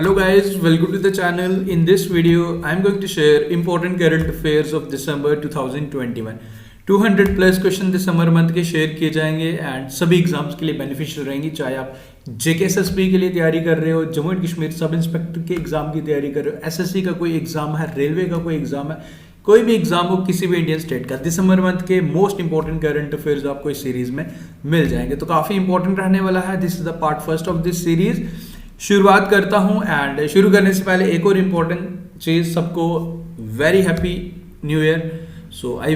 Hello guys, welcome to the channel. In this video, I am going to share important current affairs of December 2021. 200 plus question December month के share किए जाएंगे and सभी exams के लिए beneficial रहेंगी, चाहे आप JKSSB के लिए तैयारी कर रहे हो, Jammu and Kashmir sub inspector के एग्जाम की तैयारी कर रहे हो, SSC का कोई एग्जाम है, रेलवे का कोई एग्जाम है, कोई भी एग्जाम हो किसी भी इंडियन स्टेट का, दिसंबर मंथ के मोस्ट इंपॉर्टेंट करंट अफेयर्स आपको इस सीरीज में मिल जाएंगे। तो काफी इंपॉर्टेंट रहने वाला है। This is the part first of this series. शुरुआत करता हूं एंड शुरू करने से पहले एक और इम्पोर्टेंट चीज, सबको very happy new year. So I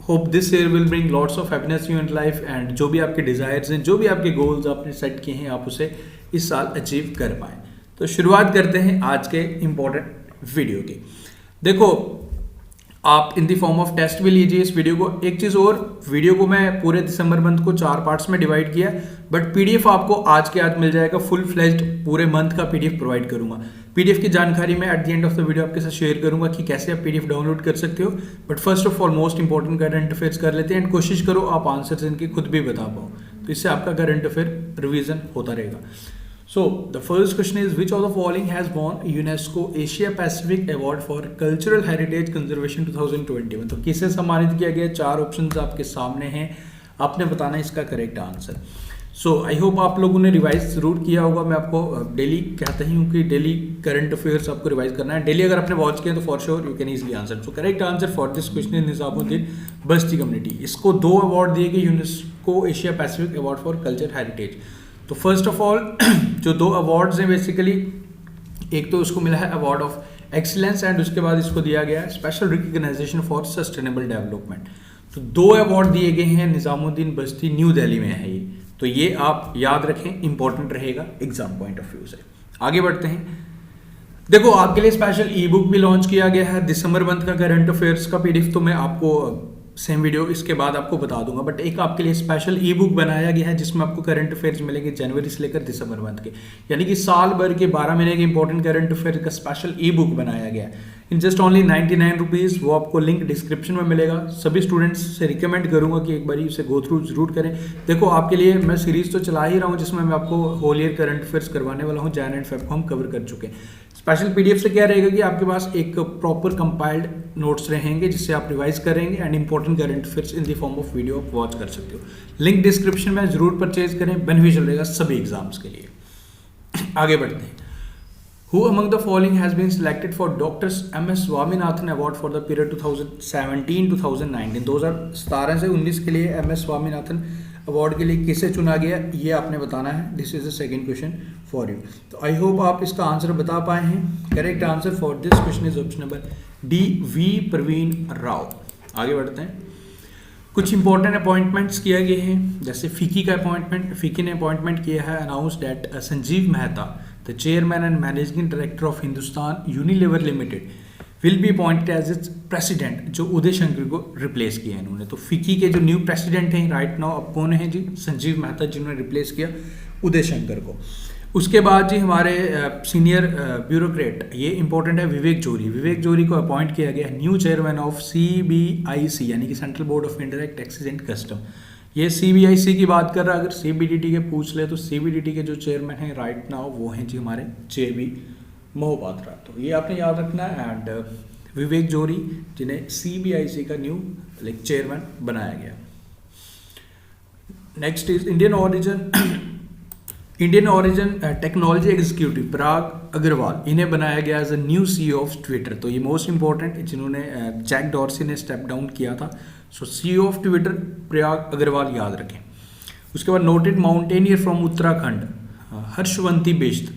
hope this year will bring lots of happiness in life and जो भी आपके डिजायर्स हैं, जो भी आपके गोल्स आपने सेट किए हैं, आप उसे इस साल अचीव कर पाए। तो शुरुआत करते हैं आज के इम्पोर्टेंट वीडियो की। देखो, आप इन दी फॉर्म ऑफ टेस्ट भी लीजिए इस वीडियो को। एक चीज़ और, वीडियो को मैं पूरे दिसंबर मंथ को 4 पार्ट्स में डिवाइड किया, बट पीडीएफ आपको आज के आज मिल जाएगा। फुल फ्लेज्ड पूरे मंथ का पीडीएफ प्रोवाइड करूंगा। पीडीएफ की जानकारी मैं at the end of the video आपके साथ शेयर करूंगा कि कैसे आप पीडीएफ डाउनलोड कर सकते हो। But first of all most important current affairs कर लेते हैं एंड कोशिश करो आप आंसर्स इनके खुद भी बता पाओ, तो इससे आपका करंट अफेयर रिविजन होता रहेगा। So the first question is, which of the following has won UNESCO Asia Pacific Award for Cultural Heritage Conservation 2021? तो किसे सम्मानित किया गया? 4 ऑप्शंस आपके सामने हैं, आपने बताना इसका करेक्ट आंसर। सो आई होप आप लोगों ने रिवाइज जरूर किया होगा। मैं आपको डेली कहता ही हूँ कि डेली करंट अफेयर्स आपको रिवाइज करना है। डेली अगर आपने वॉच किया तो for sure you can easily answer. So correct answer for this question is Nizamuddin Basti community. इसको 2 अवार्ड दिए गए, UNESCO Asia Pacific award for culture heritage. तो फर्स्ट ऑफ ऑल जो 2 अवार्ड्स हैं बेसिकली, एक तो उसको मिला है अवार्ड ऑफ एक्सीलेंस एंड उसके बाद इसको दिया गया है special recognisation for sustainable development. तो 2 अवार्ड दिए गए हैं, निजामुद्दीन बस्ती न्यू दिल्ली में है ये। तो ये आप याद रखें, इंपॉर्टेंट रहेगा एग्जाम पॉइंट ऑफ व्यू से। आगे बढ़ते हैं। देखो, आपके लिए स्पेशल ई बुक भी लॉन्च किया गया है दिसंबर मंथ का करंट अफेयर्स का पीडीएफ। तो मैं आपको सेम वीडियो इसके बाद आपको बता दूंगा, बट एक आपके लिए स्पेशल ई बुक बनाया गया है जिसमें आपको करंट अफेयर्स मिलेंगे जनवरी से लेकर दिसंबर मंथ के, यानी कि साल भर के 12 महीने के इंपॉर्टेंट करंट अफेयर का स्पेशल ई बुक बनाया गया है इन जस्ट ओनली 99 रुपीज़। वो आपको लिंक डिस्क्रिप्शन में मिलेगा। सभी स्टूडेंट्स से रिकमेंड करूंगा कि एक बार उसे गो थ्रू जरूर करें। देखो, आपके लिए मैं सीरीज तो चला ही रहा हूँ जिसमें मैं आपको होल ईयर करंट अफेयर्स करवाने वाला हूँ। जैन एंड फेब को हम कवर कर चुके हैं। स्पेशल पीडीएफ से क्या रहेगा कि आपके पास एक प्रॉपर कंपाइल्ड नोट्स रहेंगे जिससे आप रिवाइज करेंगे and important current affairs in the form of video आप वॉच कर सकते हो। लिंक डिस्क्रिप्शन में जरूर परचेज करें, बेनिफिशियल रहेगा सभी एग्जाम्स के लिए। आगे बढ़ते हैं। Who among the following has been selected for Dr. M.S. Swaminathan Award for the period 2017-2019? 2017 से 19 के लिए एम एस स्वामीनाथन अवार्ड के लिए किसे चुना गया, ये आपने बताना है। This is the second question for you. तो आई होप आप इसका आंसर बता पाए हैं। Correct answer for this question is option number D, V Praveen Rao. आगे बढ़ते हैं। कुछ इंपॉर्टेंट अपॉइंटमेंट्स किए गए हैं, जैसे फिकी का अपॉइंटमेंट। फिकी ने अपॉइंटमेंट किया है, announce that Sanjiv Mehta the chairman and managing director of Hindustan Unilever Limited will be appointed as its president, जो उदय शंकर को रिप्लेस किया इन्होंने। तो फिकी के जो न्यू प्रेसिडेंट हैं राइट नाउ अब कौन है जी? संजीव मेहता, जिन्होंने रिप्लेस किया उदय शंकर को। उसके बाद जी हमारे सीनियर ब्यूरोक्रेट, ये इंपॉर्टेंट है, विवेक जोरी। विवेक जोरी को अपॉइंट किया गया है न्यू चेयरमैन ऑफ CBIC, यानी कि central board of indirect taxes and custom. ये CBIC की बात कर रहा है। अगर CBDT के पूछ ले तो CBDT के जो चेयरमैन हैं राइट नाउ वो हैं जी हमारे JB मोहपात्रा। तो ये आपने याद रखना है। एंड विवेक जोरी, जिन्हें CBIC का न्यू चेयरमैन बनाया गया। Next is Indian origin technology executive Parag Agrawal, इन्हें बनाया गया as a new CEO of Twitter. तो ये मोस्ट इंपॉर्टेंट, जिन्होंने जैक डॉर्सी ने स्टेप डाउन किया था। So CEO of Twitter Parag Agrawal याद रखें। उसके बाद noted mountaineer from Uttarakhand Harshvanti Bisht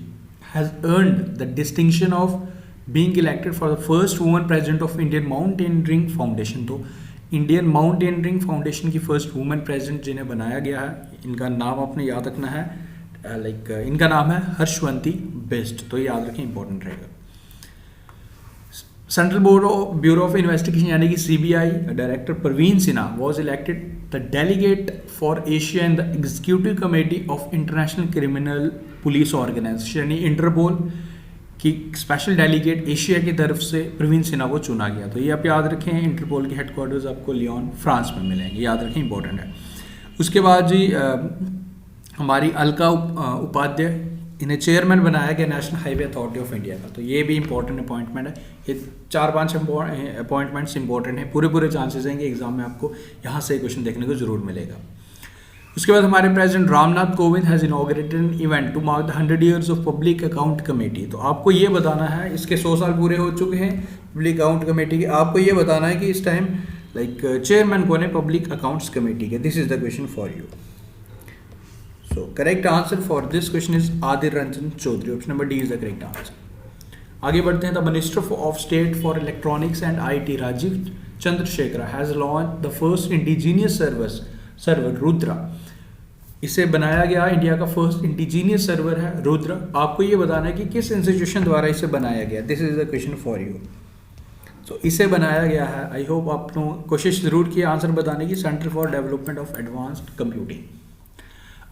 has earned the distinction of being elected for the first woman president of Indian Mountaineering Foundation। तो इंडियन माउंटेनियरिंग फाउंडेशन की फर्स्ट वुमेन प्रेसिडेंट जिन्हें बनाया गया है, इनका नाम आपने याद रखना है। इनका नाम है हर्षवंती बिष्ट। तो याद रखें, इंपॉर्टेंट रहेगा। सेंट्रल ब्यूरो ऑफ इन्वेस्टिगेशन यानी कि CBI director Praveen Sinha was elected the delegate for Asia in the executive committee of International Criminal Police Organisation, यानी इंटरपोल की स्पेशल डेलीगेट एशिया की तरफ से प्रवीण सिन्हा को चुना गया। तो ये आप याद रखें। इंटरपोल के हेडक्वार्टर्स आपको लियोन फ्रांस में मिलेंगे, याद रखें, इंपॉर्टेंट है। उसके बाद जी हमारी अलका उपाध्याय इन्हें चेयरमैन बनाया गया national highway authority of India का। तो ये भी इंपॉर्टेंट अपॉइंटमेंट है। ये 4-5 अपॉइंटमेंट्स इंपॉर्टेंट हैं। पूरे चांसेस हैं कि एग्जाम में आपको यहाँ से क्वेश्चन देखने को जरूर मिलेगा। उसके बाद हमारे president Ramnath Kovind has inaugurated an event to mark the 100 years of public account committee. तो आपको ये बताना है, इसके 100 साल पूरे हो चुके हैं पब्लिक अकाउंट कमेटी के। आपको ये बताना है कि इस टाइम चेयरमैन कौन है पब्लिक अकाउंट्स कमेटी के। This is the question for you. So correct answer for this question is Adhir Ranjan Chowdhury. Option number D is the correct answer. आगे बढ़ते हैं। The minister of state for electronics and IT Rajeev Chandrasekhar has launch the first indigenous server Rudra. इसे बनाया गया India का first indigenous server है रुद्रा। आपको ये बताना है कि किस इंस्टीट्यूशन द्वारा इसे बनाया गया। This is the question for you. तो इसे बनाया गया है, आई होप आपने कोशिश जरूर की आंसर बताने की, Centre for Development of Advanced Computing.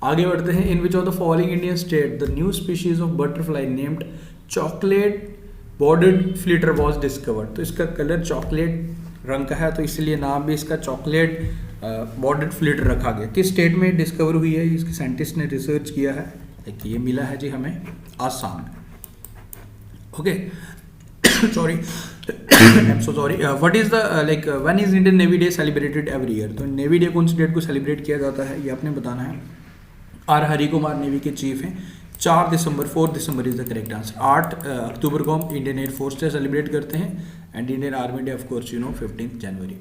आगे बढ़ते हैं। In which of the following Indian state the new species of butterfly named chocolate bordered flitter was discovered. तो इसका कलर चॉकलेट रंग का है, तो इसलिए नाम भी इसका चॉकलेट बॉर्डर्ड फ्लिटर रखा गया। किस स्टेट में डिस्कवर हुई है, इसके साइंटिस्ट ने रिसर्च किया है। एक ये मिला है जी हमें आसाम में। Okay sorry I am so sorry. What is the when is Indian navy day celebrated every year. तो नेवी डे कौन सी डेट को सेलिब्रेट किया जाता है, ये आपने बताना है। आर हरि कुमार नेवी के चीफ हैं। 4 दिसंबर 4 दिसंबर इज द करेक्ट आंसर। 8 अक्टूबर को हम Indian air force day celebrate करते हैं and Indian army day of course 15 January.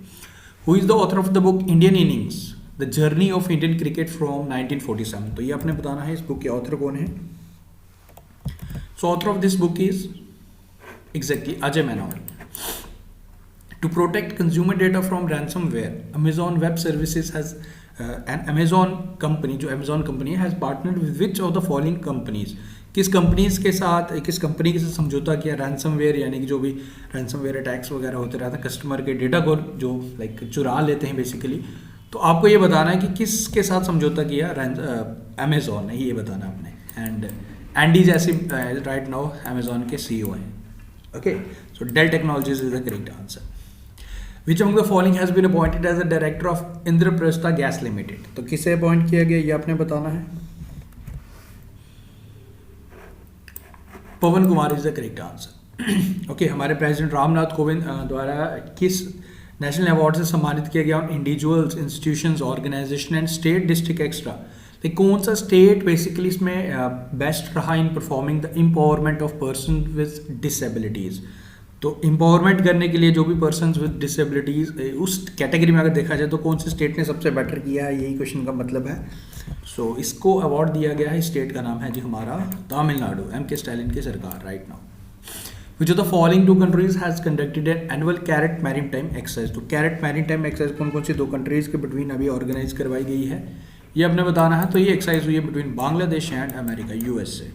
Who is the author of the book Indian innings the journey of Indian cricket from 1947। तो ये आपने बताना है इस बुक के ऑथर कौन है। So author of this book is exactly Ajay Menon. To protect consumer data from ransomware Amazon Web Services has and Amazon company, जो Amazon company has partnered with which of the following companies. किस companies के साथ, किस company के साथ समझौता किया ransomware, यानी कि जो भी रैंसमवेयर अटैक्स वगैरह होते रहते हैं कस्टमर के डेटा को जो चुरा लेते हैं बेसिकली। तो आपको ये बताना है कि किसके साथ समझौता किया अमेजॉन ने, ये बताना आपने। And Andy Jassy right now Amazon के CEO हैं। Okay so Dell Technologies is the correct answer. Which among the following has been appointed as the director of Indraprastha Gas Limited. तो किसे अपॉइंट किया गया ये आपने बताना है। Pawan Kumar is the correct answer. Okay हमारे प्रेसिडेंट रामनाथ कोविंद द्वारा किस नेशनल अवार्ड से सम्मानित किया गया individuals, institutions, organisation and state district extra. कौन सा स्टेट बेसिकली इसमें बेस्ट रहा in performing the empowerment of person with disabilities. तो एम्पावरमेंट करने के लिए जो भी पर्सन विद डिसेबिलिटीज़ उस कैटेगरी में अगर देखा जाए तो कौन से स्टेट ने सबसे बेटर किया है, यही क्वेश्चन का मतलब है। सो इसको अवार्ड दिया गया है, स्टेट का नाम है जी हमारा तमिलनाडु, M.K. स्टालिन की सरकार right now. Which of the following 2 countries has conducted an annual CARAT maritime exercise. तो कैरेट मैरीटाइम एक्सरसाइज कौन कौन सी 2 कंट्रीज के बिटवीन अभी ऑर्गेनाइज करवाई गई है, ये आपने बताना है। तो ये एक्सरसाइज हुई है between Bangladesh and America USA।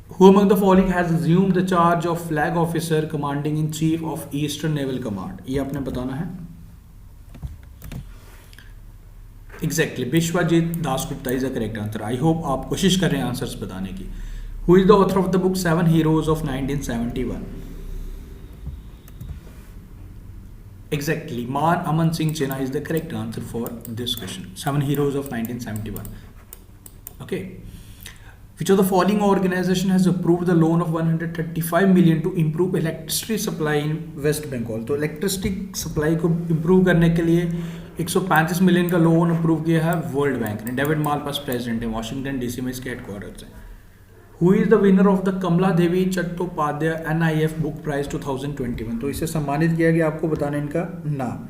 Who among the following has assumed the charge of flag officer commanding in chief of Eastern Naval Command? ये आपने बताना है। Exactly, Vishwajeet Dasgupta is the correct answer. I hope आप कोशिश कर रहे हैं आंसर्स बताने की। Who is the author of the book 7 Heroes of 1971? Exactly, मान Aman Singh चेना is the correct answer for this question. 7 Heroes of 1971. Okay. Which of the following organization has approved the loan of 135 million to improve electricity supply in West Bengal? तो electricity supply को improve करने के लिए 135 million का loan approve किया है world bank ने। David Malpass president है, वॉशिंगटन DC में इसके हेडक्वार्टर्स हैं। Who is the winner of the Kamala Devi Chattopadhyay NIF book prize 2021? तो इसे सम्मानित किया गया, आपको बताना इनका नाम।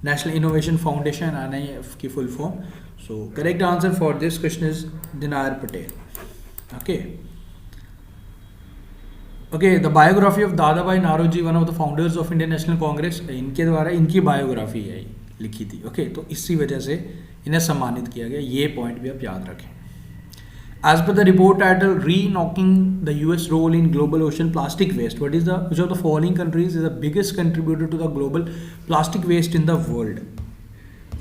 नेशनल इनोवेशन फाउंडेशन NIF की full form. So correct answer for this question is Dinar Patel. Okay. Okay, the biography of Dadabhai Naoroji, one of the founders of Indian National Congress, इनके द्वारा इनकी बायोग्राफी है लिखी थी। Okay तो इसी वजह से इन्हें सम्मानित किया गया, ये पॉइंट भी आप याद रखें। As per the report titled Re-knocking the US role in global ocean plastic waste, which of the following countries is the biggest contributor to the global plastic waste in the world?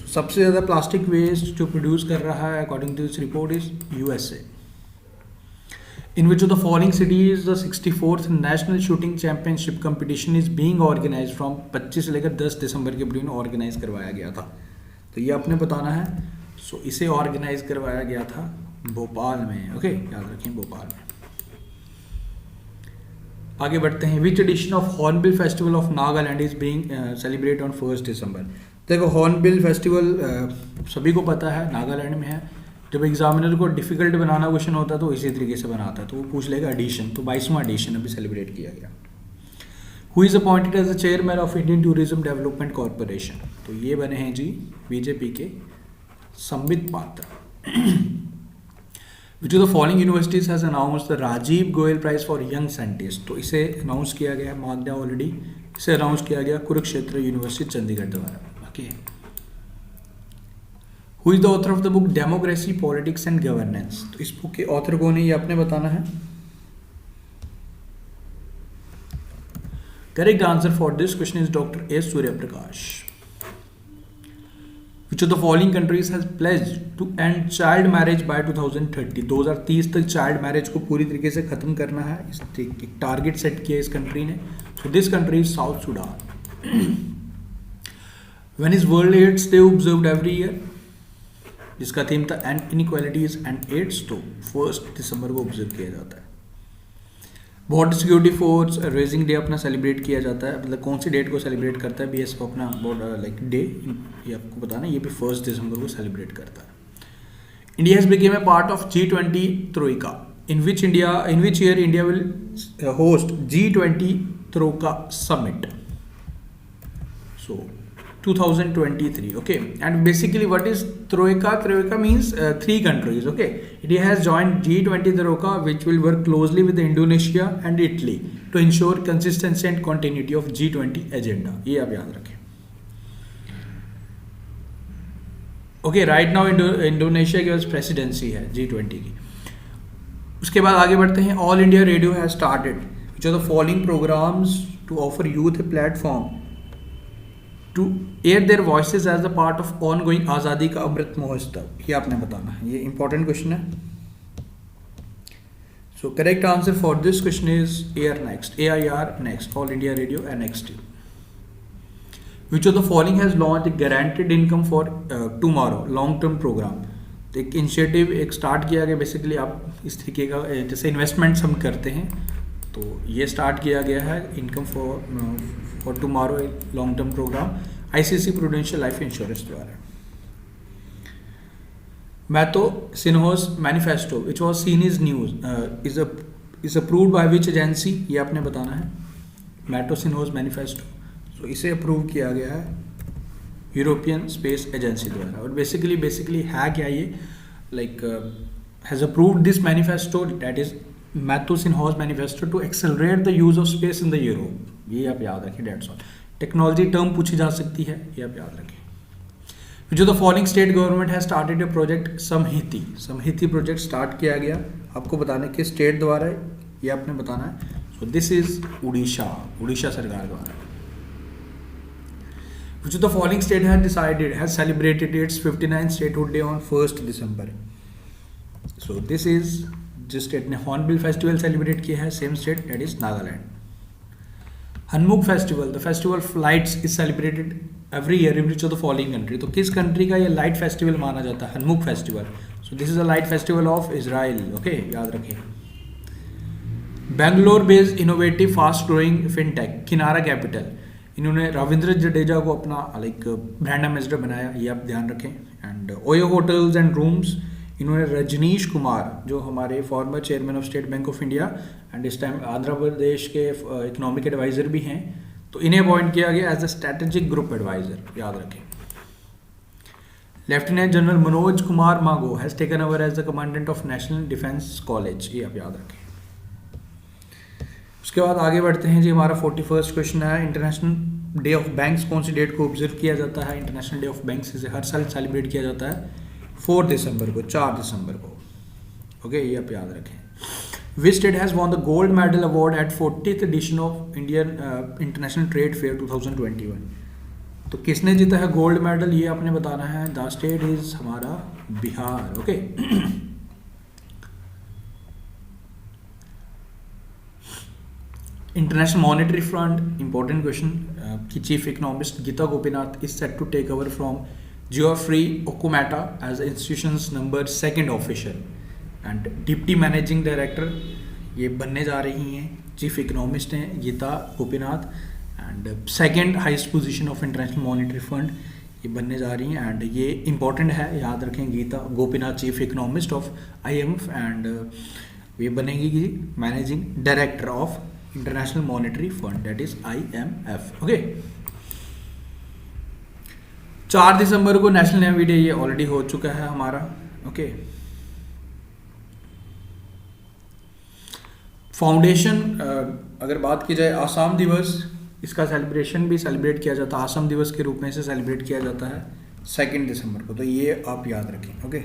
सबसे ज़्यादा plastic waste जो produce कर रहा है according to this report is USA। In which of the following cities the 64th national shooting championship competition is being organised from 25 से लेकर 10 दिसंबर के between organise करवाया गया था। तो ये आपने बताना है। सो इसे ऑर्गेनाइज करवाया गया था भोपाल में, ओके याद रखें भोपाल में। आगे बढ़ते हैं। Which edition of hornbill festival of Nagaland is being celebrate on 1 दिसंबर। देखो हॉर्नबिल फेस्टिवल सभी को पता है नागालैंड में है। जब एग्जामिनर को डिफिकल्ट बनाना क्वेश्चन होता है तो इसी तरीके से बनाता है, तो वो पूछ लेगा एडिशन, तो 22वां एडिशन अभी सेलिब्रेट किया गया। Who is appointed as the chairman of Indian tourism development corporation, तो ये बने हैं जी बीजेपी के संबित पात्र। Which of the following universities has announced the Rajiv Goyal Prize for Young Scientists, तो इसे अनाउंस किया गया है, मान लिया ऑलरेडी, इसे अनाउंस किया गया कुरुक्षेत्र यूनिवर्सिटी चंडीगढ़ द्वारा। Okay, who is the author of the book democracy politics and governance, तो इस बुक के ऑथर कौन है ये आपने बताना है। Correct answer for this question is doctor S Suryaprakash. Which of the following countries has pledged to end child marriage by 2030, 2030 तक चाइल्ड मैरिज को पूरी तरीके से खत्म करना है, इस एक टारगेट सेट किया इस कंट्री ने। So this country is south Sudan. When is world AIDS day observed every year, जिसका थीम था एंड इनइक्वालिटीज एंड एड्स, तो 1 दिसंबर को ऑब्जर्व किया जाता है। Border security force raising day अपना सेलिब्रेट किया जाता है, मतलब कौन सी डेट को सेलिब्रेट करता है बीएसएफ अपना बॉर्डर लाइक डे, ये आपको बताना, ये भी 1 दिसंबर को सेलिब्रेट करता है। India has became a part of G20 Troikaa, in which year India will host G20 Troikaa summit, so 2023, okay, and basically what is Troika? Troika means 3 countries, okay. India has joined G20 Troika, which will work closely with Indonesia and Italy to ensure consistency and continuity of G20 agenda. ये आप याद रखें। Okay, right now Indonesia के पास presidency है G20 की। उसके बाद आगे बढ़ते हैं। All India Radio has started which are the following programmes to offer youth a platform to air their voices as a part of ongoing Azadi Ka Amrit Mahotsav, ये आपने बताना है, ये इंपॉर्टेंट क्वेश्चन है। So correct answer for this question is AIR next, AIR next, All India Radio NXT। Which of the following has launch guaranteed income for tomorrow long term programme, तो एक initiative एक start किया गया, basically आप इस तरीके का जैसे इन्वेस्टमेंट्स हम करते हैं, तो ये स्टार्ट किया गया है income for tomorrow long term programme ICICI Prudential life insurance द्वारा। Matosinhos manifesto which was seen is news is approved by which agency, ये आपने बताना है। मैथो सिन्होस मैनिफेस्टो, सो इसे अप्रूव किया गया है यूरोपियन स्पेस एजेंसी द्वारा। और बेसिकली है क्या ये, like has approved this manifesto, that is Matosinhos manifesto to accelerate the use of space in the Europe, ये आप याद रखें, डेट्स ऑल। टेक्नोलॉजी टर्म पूछी जा सकती है, ये आप याद रखें। Which of the following state government has started a project Samhati project start किया गया, आपको बताने के स्टेट द्वारा है, ये आपने बताना है। सो दिस इज उड़ीसा सरकार द्वारा। Which of the following state has celebrated its 59th statehood day on 1 December, so this is जिस स्टेट ने हॉर्नबिल फेस्टिवल सेलिब्रेट किया है, same state, that is Nagaland. Hanukkah festival, the festival of lights is celebrated every year in which of the following country, तो किस country का ये light festival माना जाता है, Hanukkah festival, so this is a light festival of Israel, okay, याद रखें। Bangalore based innovative fast growing fintech Kinara Capital, इन्होंने रविंद्र जडेजा को अपना लाइक ब्रांड एम्बेसडर बनाया, ये आप ध्यान रखें। And OYO hotels and rooms, इन्होंने रजनीश कुमार जो हमारे former chairman of state bank of India and इस टाइम आंध्र प्रदेश के इकोनॉमिक एडवाइजर भी हैं, तो इन्हें अपॉइंट किया गया as a strategic group adviser, याद रखें। Lieutenant general Manoj Kumar Mago has taken over as the commandant of national defence college, ये आप याद रखें। उसके बाद आगे बढ़ते हैं जी, हमारा 41st क्वेश्चन है। इंटरनेशनल डे ऑफ बैंक्स कौन सी डेट को ऑब्जर्व किया जाता है? इंटरनेशनल डे ऑफ बैंक्स इसे हर साल सेलिब्रेट किया जाता है 4 दिसंबर को, 4 दिसंबर को, ओके, ये आप याद रखें। Which state has won the gold medal award at 40th edition of Indian International Trade Fair 2021? तो किसने जीता है गोल्ड मेडल, ये आपने बताना है। द स्टेट इज हमारा Bihar, okay. International monetary Fund, important question, की chief economist Gita Gopinath is set to take over from Geoffrey Okamoto as institutions number 2nd official. And deputy managing director ये बनने जा रही हैं, चीफ इकोनॉमिस्ट हैं Gita Gopinath, and second highest position of international monetary Fund ये बनने जा रही हैं। एंड ये इंपॉर्टेंट है, याद रखें, Geeta Gopinath chief economist of IMF, and ये बनेगी कि managing director of international monetary fund, that is IMF। Okay, 4 दिसंबर को नेशनल नेवी डे, ये ऑलरेडी हो चुका है हमारा। ओके, फाउंडेशन, अगर बात की जाए आसाम दिवस, इसका सेलिब्रेशन भी सेलिब्रेट किया जाता है, आसाम दिवस के रूप में इसे सेलिब्रेट किया जाता है 2 दिसंबर को, तो ये आप याद रखें। ओके,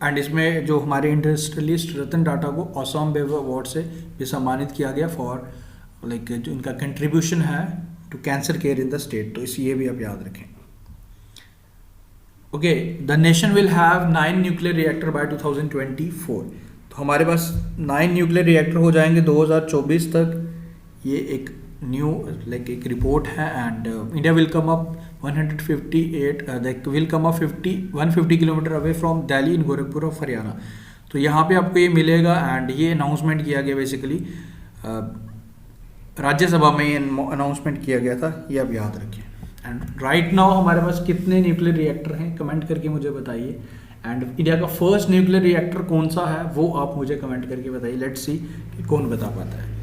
एंड इसमें जो हमारे इंडस्ट्रियलिस्ट रतन टाटा को असम बेव अवार्ड से भी सम्मानित किया गया फॉर लाइक जो इनका कंट्रीब्यूशन है to cancer care in the state, तो इस ये भी आप याद रखें। Okay, the nation will have 9 nuclear reactor by 2024, तो हमारे पास 9 न्यूक्लियर रिएक्टर हो जाएंगे 2024 तक। ये एक न्यू लाइक एक रिपोर्ट है, and India will come up 150 kilometre away from Delhi in Gorakhpur of Haryana, तो यहाँ पे आपको ये मिलेगा। एंड ये अनाउंसमेंट किया गया बेसिकली राज्यसभा में, ये अनाउंसमेंट किया गया था, ये आप याद रखें। एंड राइट नाउ हमारे पास कितने न्यूक्लियर रिएक्टर हैं, कमेंट करके मुझे बताइए। एंड इंडिया का फर्स्ट न्यूक्लियर रिएक्टर कौन सा है वो आप मुझे कमेंट करके बताइए। लेट्स सी कि कौन बता पाता है।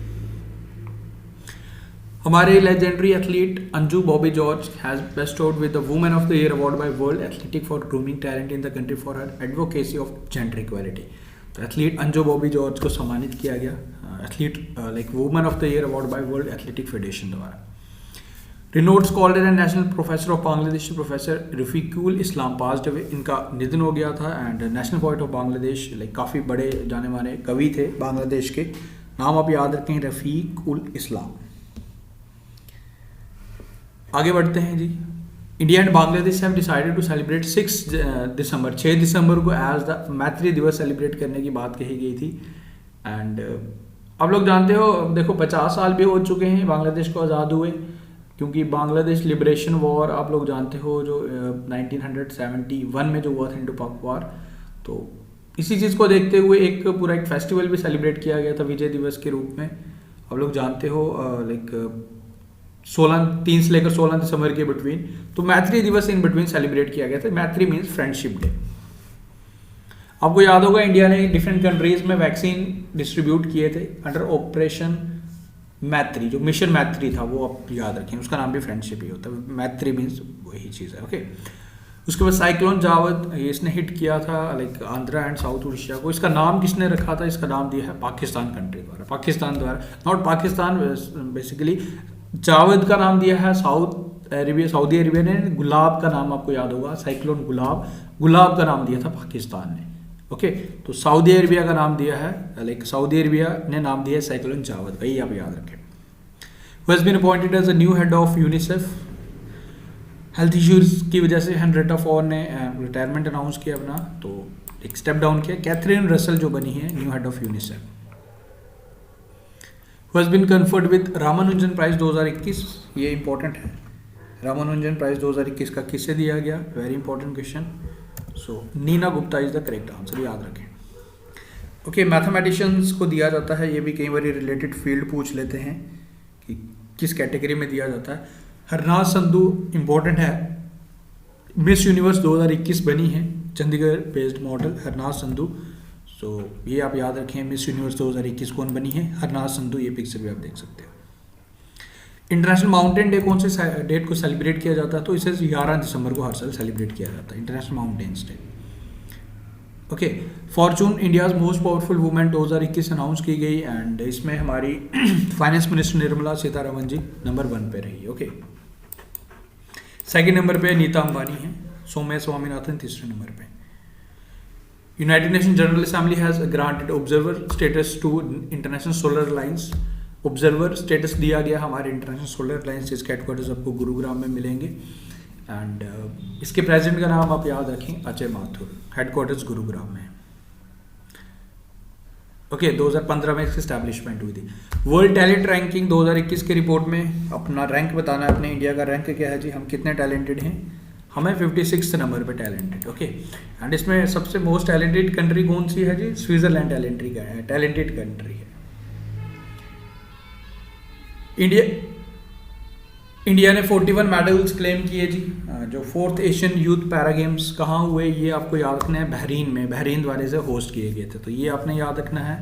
हमारे legendary athlete Anju Bobby George has bestowed with the women of the year award by world athletic for grooming talent in the country for her advocacy of gender equality, तो एथलीट अंजू बॉबी जॉर्ज को सम्मानित किया गया athlete like women of the year award by world athletic federation द्वारा। Renowned scholar and national professor of Bangladesh professor Rafiqul Islam passed away, इनका निधन हो गया था। And national poet of Bangladesh, like काफ़ी बड़े जाने माने कवि थे बांग्लादेश के, नाम आप याद रखें रफीकुल इस्लाम। आगे बढ़ते हैं जी। India and Bangladesh have decided to celebrate 6 December को एज द मैत्री दिवस सेलिब्रेट करने की बात कही गई थी। एंड आप लोग जानते हो, देखो 50 साल भी हो चुके हैं बांग्लादेश को आज़ाद हुए, क्योंकि बांग्लादेश लिबरेशन वॉर आप लोग जानते हो जो 1971 में जो हुआ था, इंडो पाक वॉर, तो इसी चीज़ को देखते हुए एक पूरा एक फेस्टिवल भी सेलिब्रेट किया गया था विजय दिवस के रूप में। आप लोग जानते हो लाइक 3 से लेकर 16 दिसंबर के बिटवीन, तो मैत्री दिवस इन बिटवीन सेलिब्रेट किया गया था। मैत्री मीन्स फ्रेंडशिप डे। आपको याद होगा इंडिया ने डिफरेंट कंट्रीज में वैक्सीन डिस्ट्रीब्यूट किए थे अंडर ऑपरेशन मैत्री, जो मिशन मैत्री था वो आप याद रखें, उसका नाम भी फ्रेंडशिप ही होता है। मैत्री मीन्स वही चीज़ है। ओके, उसके बाद साइक्लोन जावद, ये इसने हिट किया था like Andhra and south Orissa को। इसका नाम किसने रखा था? इसका नाम दिया है पाकिस्तान कंट्री द्वारा, पाकिस्तान द्वारा, नॉट पाकिस्तान बेसिकली। जावद का नाम दिया है सऊदी अरेबिया ने। गुलाब का नाम आपको याद होगा, साइक्लोन गुलाब का नाम दिया था पाकिस्तान ने। ओके, तो सऊदी अरेबिया का नाम दिया है, लाइक सऊदी अरेबिया ने नाम दिया है साइक्लोन जावद, वही आप याद रखें। Who has been appointed as a new head of UNICEF. Health issues की वजह से हेनरिएटा फॉर ने रिटायरमेंट अनाउंस किया अपना, तो एक स्टेप डाउन किया। कैथरीन रसल जो बनी है new head of UNICEF. Who has been conferred with Ramanujan prize 2021, ये इंपॉर्टेंट है। रामानुजन प्राइज 2021 का किसे दिया गया? Very important question. So Neena Gupta is the correct answer, याद रखें। ओके, मैथमेटिशियंस को दिया जाता है, ये भी कई बार रिलेटेड फील्ड पूछ लेते हैं कि किस कैटेगरी में दिया जाता है। हरनाज संधू इंपॉर्टेंट है, मिस यूनिवर्स 2021 बनी है, चंडीगढ़ बेस्ड मॉडल हरनाज संधू। सो ये आप याद रखें, मिस यूनिवर्स 2021 कौन बनी है? हरनाज संधू। ये पिक्चर भी आप देख सकते हो। इंटरनेशनल माउंटेन डे कौन से डेट को सेलिब्रेट किया जाता है? तो इसे 11 दिसंबर को हर साल सेलिब्रेट किया जाता है, international mountains day. Okay, Fortune India's most powerful women 2021 announce की गई, एंड इसमें हमारी finance minister Nirmala Sitharaman ji number 1 पे रही। ओके, सेकंड नंबर पे नीता अंबानी है, सौम्या स्वामीनाथन तीसरे नंबर पे। United Nation General Assembly has granted observer status to International Solar Alliance. Observer status दिया गया हमारे इंटरनेशनल सोलर अलायंस, जिसके हेडक्वार्टर्स आपको गुरुग्राम में मिलेंगे। एंड इसके प्रेसिडेंट का नाम आप याद रखें, अजय माथुर, हेडक्वार्टर्स गुरुग्राम में। ओके, 2015 में इसकी स्टैब्लिशमेंट हुई थी। वर्ल्ड टैलेंट रैंकिंग 2021 की रिपोर्ट में अपना रैंक बताना है, अपने इंडिया का रैंक क्या है जी, हम कितने टैलेंटेड हैं। हमें 56 नंबर पे टैलेंटेड। ओके, एंड इसमें सबसे मोस्ट टैलेंटेड कंट्री कौन सी है जी? स्विट्जरलैंड टैलेंटेड कंट्री है। इंडिया ने 41 मेडल्स क्लेम किए जी। जो 4th Asian youth para games कहाँ हुए ये आपको याद रखना है, बहरीन में, बहरीन द्वारा से होस्ट किए गए थे। तो ये आपने याद रखना है,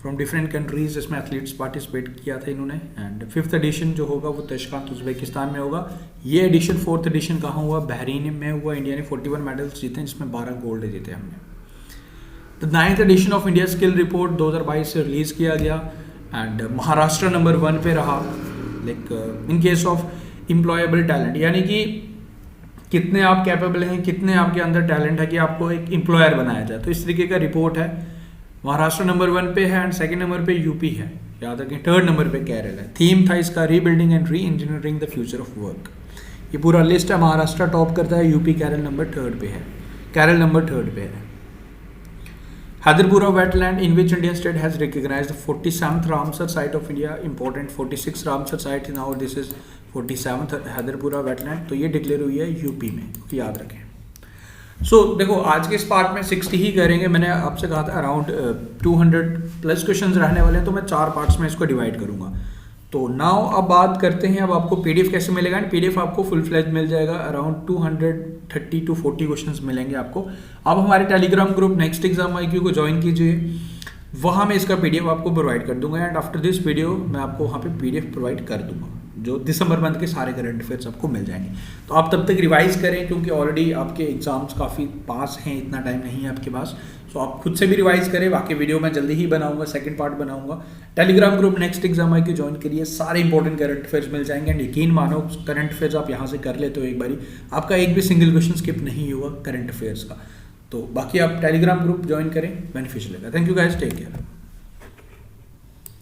फ्रॉम डिफरेंट कंट्रीज इसमें एथलीट्स पार्टिसिपेट किया था इन्होंने। एंड 5th एडिशन जो होगा वो तशकांत उज़्बेकिस्तान में होगा। ये एडिशन 4th एडिशन कहाँ हुआ? बहरीन में हुआ। इंडिया ने 41 मेडल्स जीते, जिसमें 12 गोल्ड जीते हमने। The 9th edition of India skill report 2022 से रिलीज़ किया गया एंड महाराष्ट्र नंबर 1 पे रहा। Like in case of employable talent, यानी कि कितने आप कैपेबल हैं, कितने आपके अंदर टैलेंट है कि आपको एक एम्प्लॉयर बनाया जाए। तो इस तरीके का रिपोर्ट है। महाराष्ट्र नंबर 1 पे है एंड 2nd नंबर पे यूपी है, याद रखें। 3rd नंबर पे केरल है। थीम था इसका rebuilding and re engineering the future of work. ये पूरा लिस्ट है। महाराष्ट्र टॉप करता है, यूपी केरल नंबर 3rd पे है, केरल नंबर 3rd पे है। Hadirpura wetland in which Indian state has recognized the 47th Ramsar site of India, important 46 Ramsar site, now this is 47th Hadirpura wetland। तो ये डिक्लेयर हुई है यूपी में, याद रखें। सो देखो आज के इस पार्ट में 60 ही करेंगे। मैंने आपसे कहा था अराउंड 200 प्लस क्वेश्चंस रहने वाले हैं, तो मैं 4 पार्ट्स में इसको डिवाइड करूंगा। तो नाउ अब बात करते हैं, अब आपको पीडीएफ कैसे मिलेगा। एंड पीडीएफ आपको फुल फ्लेज मिल जाएगा, अराउंड 230 to 40 क्वेश्चंस मिलेंगे आपको। अब हमारे Telegram group next exam IQ को ज्वाइन कीजिए, वहाँ मैं इसका पीडीएफ आपको प्रोवाइड कर दूंगा। एंड आफ्टर दिस वीडियो मैं आपको वहाँ पे पीडीएफ प्रोवाइड कर दूंगा, जो दिसंबर मंथ के सारे करंट अफेयर्स आपको मिल जाएंगे। तो आप तब तक रिवाइज करें, क्योंकि ऑलरेडी आपके एग्जाम्स काफ़ी पास हैं, इतना टाइम नहीं है आपके पास। सो आप खुद से भी रिवाइज करें। बाकी वीडियो मैं जल्दी ही बनाऊंगा, सेकंड पार्ट बनाऊंगा। Telegram group next exam IQ join करिए, सारे इंपॉर्टेंट करंट अफेयर्स मिल जाएंगे। एंड यकीन मानो करंट अफेयर्स आप यहाँ से कर लेते हो एक बारी, आपका एक भी सिंगल क्वेश्चन स्किप नहीं हुआ करंट अफेयर्स का। तो बाकी आप टेलीग्राम ग्रुप ज्वाइन करें, बेनिफिशियल रहेगा। Thank you guys, take care.